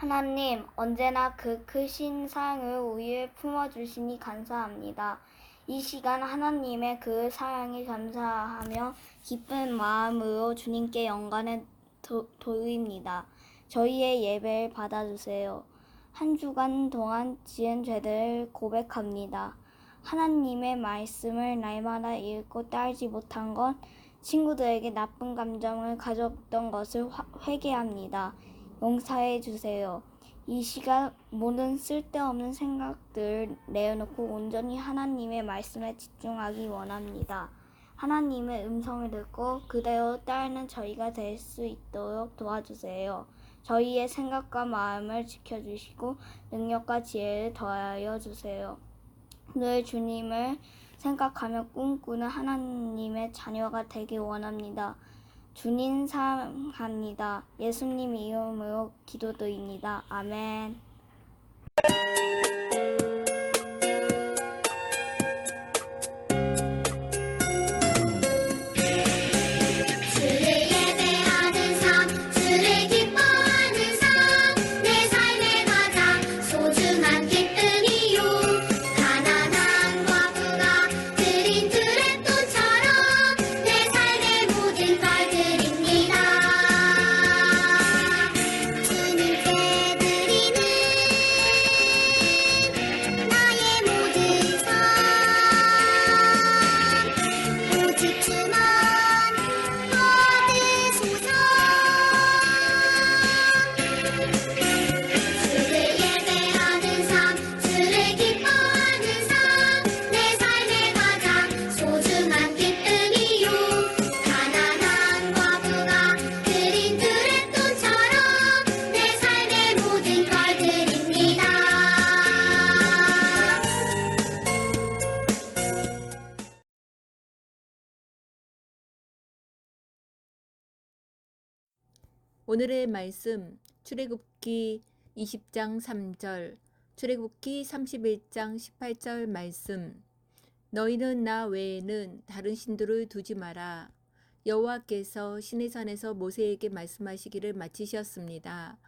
하나님, 언제나 그 크신 사랑을 우리에 품어주시니 감사합니다. 이 시간 하나님의 그 사랑에 감사하며 기쁜 마음으로 주님께 영광을 돌립니다. 저희의 예배를 받아주세요. 한 주간 동안 지은 죄들을 고백합니다. 하나님의 말씀을 날마다 읽고 따르지 못한 것, 친구들에게 나쁜 감정을 가졌던 것을 회개합니다. 용서해 주세요. 이 시간 모든 쓸데없는 생각들을 내어놓고 온전히 하나님의 말씀에 집중하기 원합니다. 하나님의 음성을 듣고 그대로 따르는 저희가 될 수 있도록 도와주세요. 저희의 생각과 마음을 지켜주시고 능력과 지혜를 더하여 주세요. 늘 주님을 생각하며 꿈꾸는 하나님의 자녀가 되길 원합니다. 주님 사랑합니다. 예수님 이름으로 기도드립니다. 아멘. 오늘의 말씀 출애굽기 20장 3절, 출애굽기 31장 18절 말씀. 너희는 나 외에는 다른 신들을 두지 마라. 여호와께서 시내산에서 모세에게 말씀하시기를 마치셨습니다.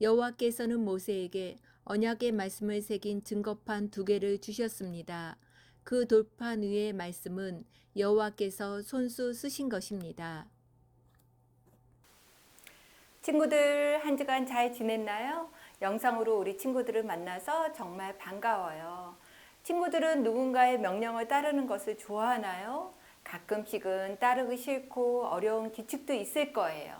여호와께서는 모세에게 언약의 말씀을 새긴 증거판 2개를 주셨습니다. 그 돌판 위의 말씀은 여호와께서 손수 쓰신 것입니다. 친구들 한 주간 잘 지냈나요? 영상으로 우리 친구들을 만나서 정말 반가워요. 친구들은 누군가의 명령을 따르는 것을 좋아하나요? 가끔씩은 따르기 싫고 어려운 규칙도 있을 거예요.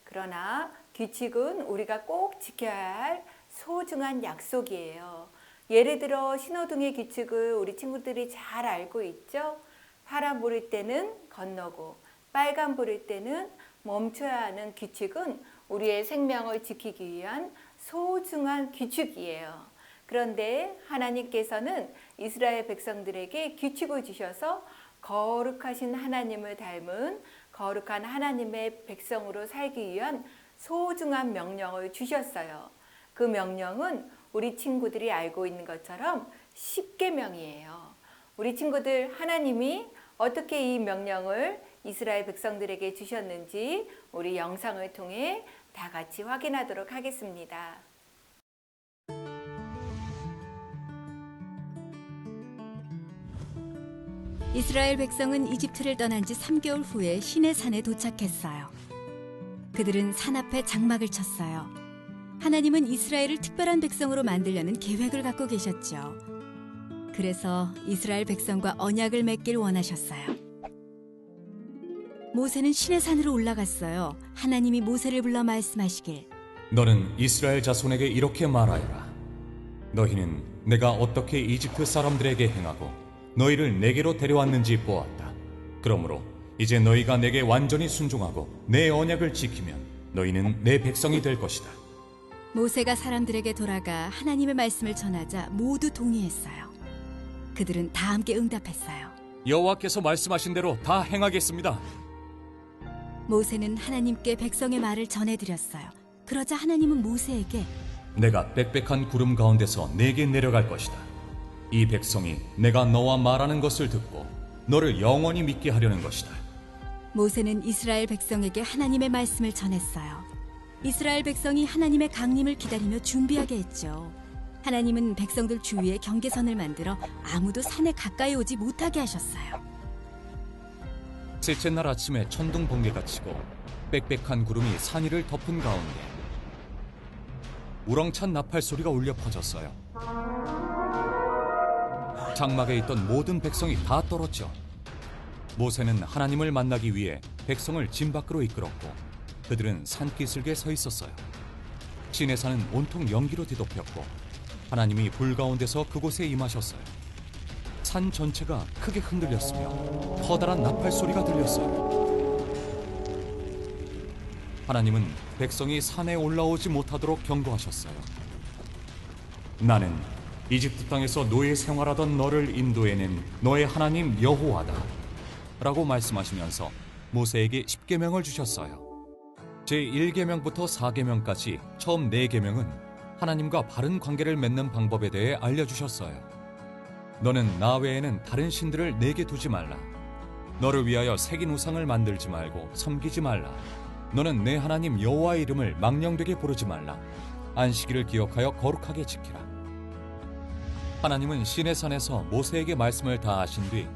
그러나 규칙은 우리가 꼭 지켜야 할 소중한 약속이에요. 예를 들어 신호등의 규칙을 우리 친구들이 잘 알고 있죠? 파란불일 때는 건너고 빨간불일 때는 멈춰야 하는 규칙은 우리의 생명을 지키기 위한 소중한 규칙이에요. 그런데 하나님께서는 이스라엘 백성들에게 규칙을 주셔서 거룩하신 하나님을 닮은 거룩한 하나님의 백성으로 살기 위한 소중한 명령을 주셨어요. 그 명령은 우리 친구들이 알고 있는 것처럼 십계명이에요. 우리 친구들, 하나님이 어떻게 이 명령을 이스라엘 백성들에게 주셨는지 우리 영상을 통해 다 같이 확인하도록 하겠습니다. 이스라엘 백성은 이집트를 떠난 지 3개월 후에 시내산에 도착했어요. 그들은 산 앞에 장막을 쳤어요. 하나님은 이스라엘을 특별한 백성으로 만들려는 계획을 갖고 계셨죠. 그래서 이스라엘 백성과 언약을 맺길 원하셨어요. 모세는 시내산으로 올라갔어요. 하나님이 모세를 불러 말씀하시길, 너는 이스라엘 자손에게 이렇게 말하여라. 너희는 내가 어떻게 이집트 사람들에게 행하고 너희를 내게로 데려왔는지 보았다. 그러므로 이제 너희가 내게 완전히 순종하고 내 언약을 지키면 너희는 내 백성이 될 것이다. 모세가 사람들에게 돌아가 하나님의 말씀을 전하자 모두 동의했어요. 그들은 다 함께 응답했어요. 여호와께서 말씀하신 대로 다 행하겠습니다. 모세는 하나님께 백성의 말을 전해드렸어요. 그러자 하나님은 모세에게 내가 빽빽한 구름 가운데서 내게 내려갈 것이다. 이 백성이 내가 너와 말하는 것을 듣고 너를 영원히 믿게 하려는 것이다. 모세는 이스라엘 백성에게 하나님의 말씀을 전했어요. 이스라엘 백성이 하나님의 강림을 기다리며 준비하게 했죠. 하나님은 백성들 주위에 경계선을 만들어 아무도 산에 가까이 오지 못하게 하셨어요. 셋째 날 아침에 천둥 번개가 치고 빽빽한 구름이 산 위를 덮은 가운데 우렁찬 나팔 소리가 울려 퍼졌어요. 장막에 있던 모든 백성이 다 떨었죠. 모세는 하나님을 만나기 위해 백성을 진 밖으로 이끌었고 그들은 산기슭에 서 있었어요. 시내산은 온통 연기로 뒤덮였고 하나님이 불 가운데서 그곳에 임하셨어요. 산 전체가 크게 흔들렸으며 커다란 나팔 소리가 들렸어요. 하나님은 백성이 산에 올라오지 못하도록 경고하셨어요. 나는 이집트 땅에서 노예 생활하던 너를 인도해낸 너의 하나님 여호와다 라고 말씀하시면서 모세에게 십계명을 주셨어요. 제1계명부터 4계명까지 처음 4계명은 하나님과 바른 관계를 맺는 방법에 대해 알려주셨어요. 너는 나 외에는 다른 신들을 내게 두지 말라. 너를 위하여 새긴 우상을 만들지 말고 섬기지 말라. 너는 내 하나님 여호와의 이름을 망령되게 부르지 말라. 안식일을 기억하여 거룩하게 지키라. 하나님은 시내산에서 모세에게 말씀을 다 하신 뒤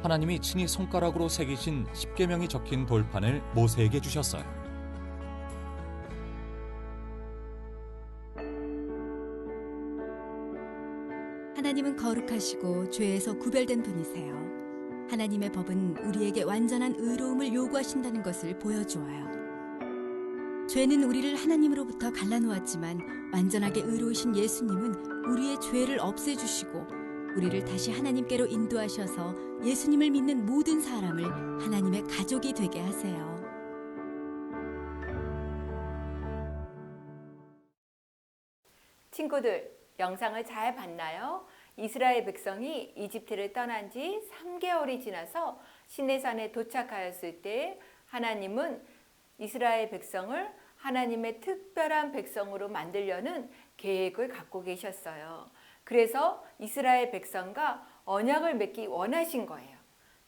하나님이 친히 손가락으로 새기신 십계명이 적힌 돌판을 모세에게 주셨어요. 하나님은 거룩하시고 죄에서 구별된 분이세요. 하나님의 법은 우리에게 완전한 의로움을 요구하신다는 것을 보여주어요. 죄는 우리를 하나님으로부터 갈라놓았지만 완전하게 의로우신 예수님은 우리의 죄를 없애주시고 우리를 다시 하나님께로 인도하셔서 예수님을 믿는 모든 사람을 하나님의 가족이 되게 하세요. 친구들, 영상을 잘 봤나요? 이스라엘 백성이 이집트를 떠난 지 3개월이 지나서 시내산에 도착하였을 때 하나님은 이스라엘 백성을 하나님의 특별한 백성으로 만들려는 계획을 갖고 계셨어요. 그래서 이스라엘 백성과 언약을 맺기 원하신 거예요.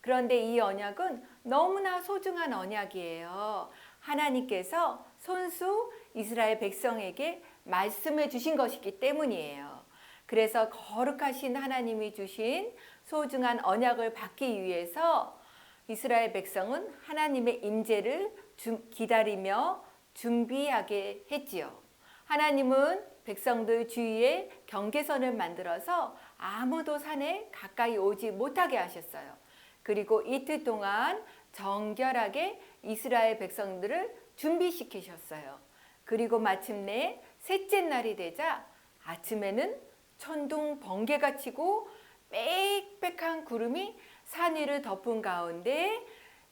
그런데 이 언약은 너무나 소중한 언약이에요. 하나님께서 손수 이스라엘 백성에게 말씀해 주신 것이기 때문이에요. 그래서 거룩하신 하나님이 주신 소중한 언약을 받기 위해서 이스라엘 백성은 하나님의 임재를 기다리며 준비하게 했지요. 하나님은 백성들 주위에 경계선을 만들어서 아무도 산에 가까이 오지 못하게 하셨어요. 그리고 이틀 동안 정결하게 이스라엘 백성들을 준비시키셨어요. 그리고 마침내 셋째 날이 되자 아침에는 천둥 번개가 치고 빽빽한 구름이 산 위를 덮은 가운데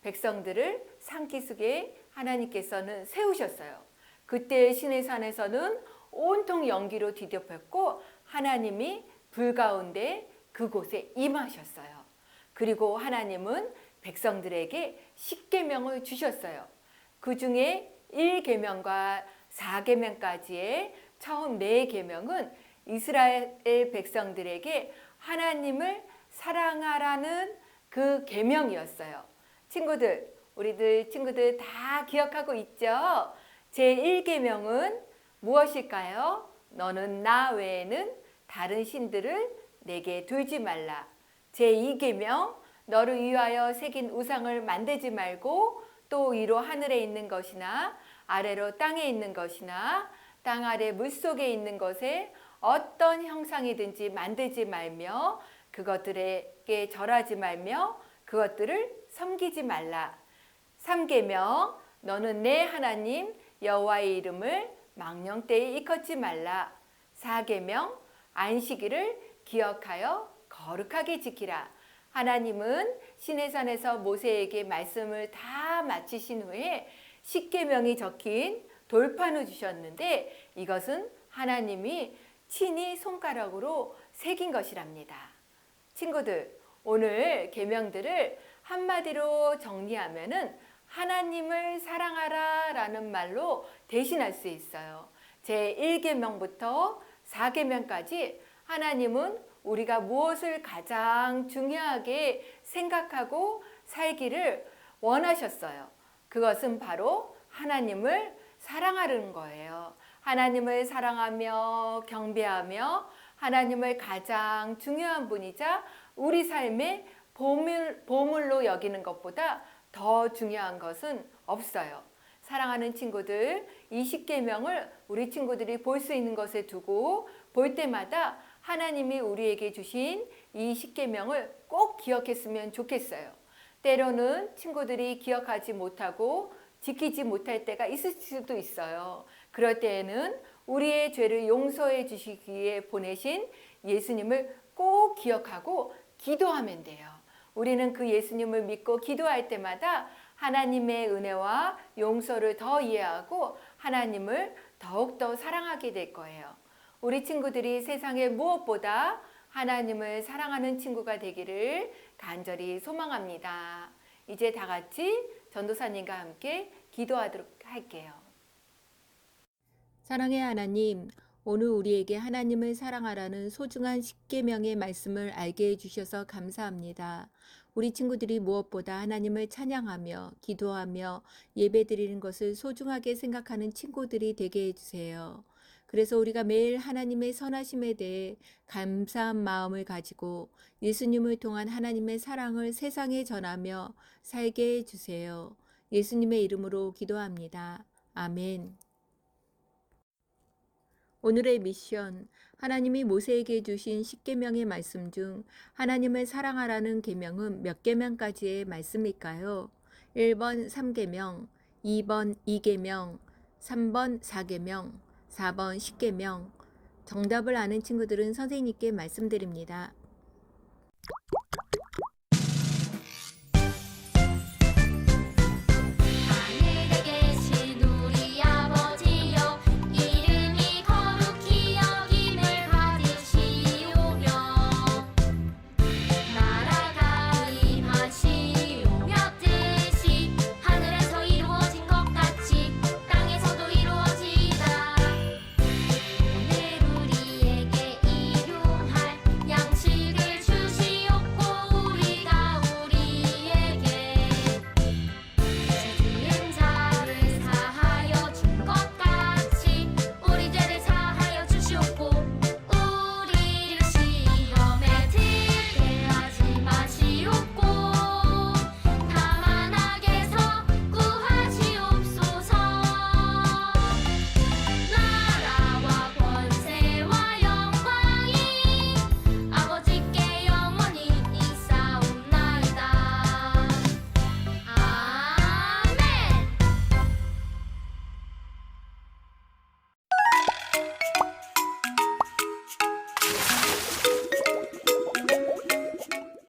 백성들을 산기슭에 하나님께서는 세우셨어요. 그때 시내산에서는 온통 연기로 뒤덮였고 하나님이 불 가운데 그곳에 임하셨어요. 그리고 하나님은 백성들에게 십계명을 주셨어요. 그 중에 1계명과 4계명까지의 처음 4계명은 이스라엘 백성들에게 하나님을 사랑하라는 그 계명이었어요. 친구들, 우리들 친구들 다 기억하고 있죠? 제1계명은 무엇일까요? 너는 나 외에는 다른 신들을 내게 두지 말라. 제2계명, 너를 위하여 새긴 우상을 만들지 말고 또 위로 하늘에 있는 것이나 아래로 땅에 있는 것이나 땅 아래 물속에 있는 것에 어떤 형상이든지 만들지 말며 그것들에게 절하지 말며 그것들을 섬기지 말라. 3계명, 너는 내 하나님 여호와의 이름을 망령되이 일컫지 말라. 4계명, 안식일을 기억하여 거룩하게 지키라. 하나님은 시내산에서 모세에게 말씀을 다 마치신 후에 10계명이 적힌 돌판을 주셨는데 이것은 하나님이 친히 손가락으로 새긴 것이랍니다. 친구들, 오늘 계명들을 한마디로 정리하면은 하나님을 사랑하라 라는 말로 대신할 수 있어요. 제1계명부터 4계명까지 하나님은 우리가 무엇을 가장 중요하게 생각하고 살기를 원하셨어요. 그것은 바로 하나님을 사랑하는 거예요. 하나님을 사랑하며 경배하며 하나님을 가장 중요한 분이자 우리 삶의 보물로 여기는 것보다 더 중요한 것은 없어요. 사랑하는 친구들, 이 십계명을 우리 친구들이 볼 수 있는 것에 두고 볼 때마다 하나님이 우리에게 주신 이 십계명을 꼭 기억했으면 좋겠어요. 때로는 친구들이 기억하지 못하고 지키지 못할 때가 있을 수도 있어요. 그럴 때에는 우리의 죄를 용서해 주시기 위해 보내신 예수님을 꼭 기억하고 기도하면 돼요. 우리는 그 예수님을 믿고 기도할 때마다 하나님의 은혜와 용서를 더 이해하고 하나님을 더욱더 사랑하게 될 거예요. 우리 친구들이 세상의 무엇보다 하나님을 사랑하는 친구가 되기를 간절히 소망합니다. 이제 다 같이 전도사님과 함께 기도하도록 할게요. 사랑의 하나님, 오늘 우리에게 하나님을 사랑하라는 소중한 십계명의 말씀을 알게 해주셔서 감사합니다. 우리 친구들이 무엇보다 하나님을 찬양하며 기도하며 예배드리는 것을 소중하게 생각하는 친구들이 되게 해주세요. 그래서 우리가 매일 하나님의 선하심에 대해 감사한 마음을 가지고 예수님을 통한 하나님의 사랑을 세상에 전하며 살게 해주세요. 예수님의 이름으로 기도합니다. 아멘. 오늘의 미션, 하나님이 모세에게 주신 십계명의 말씀 중 하나님을 사랑하라는 계명은 몇 계명까지의 말씀일까요? 1번 3계명, 2번 2계명, 3번 4계명, 4번 10계명. 정답을 아는 친구들은 선생님께 말씀드립니다.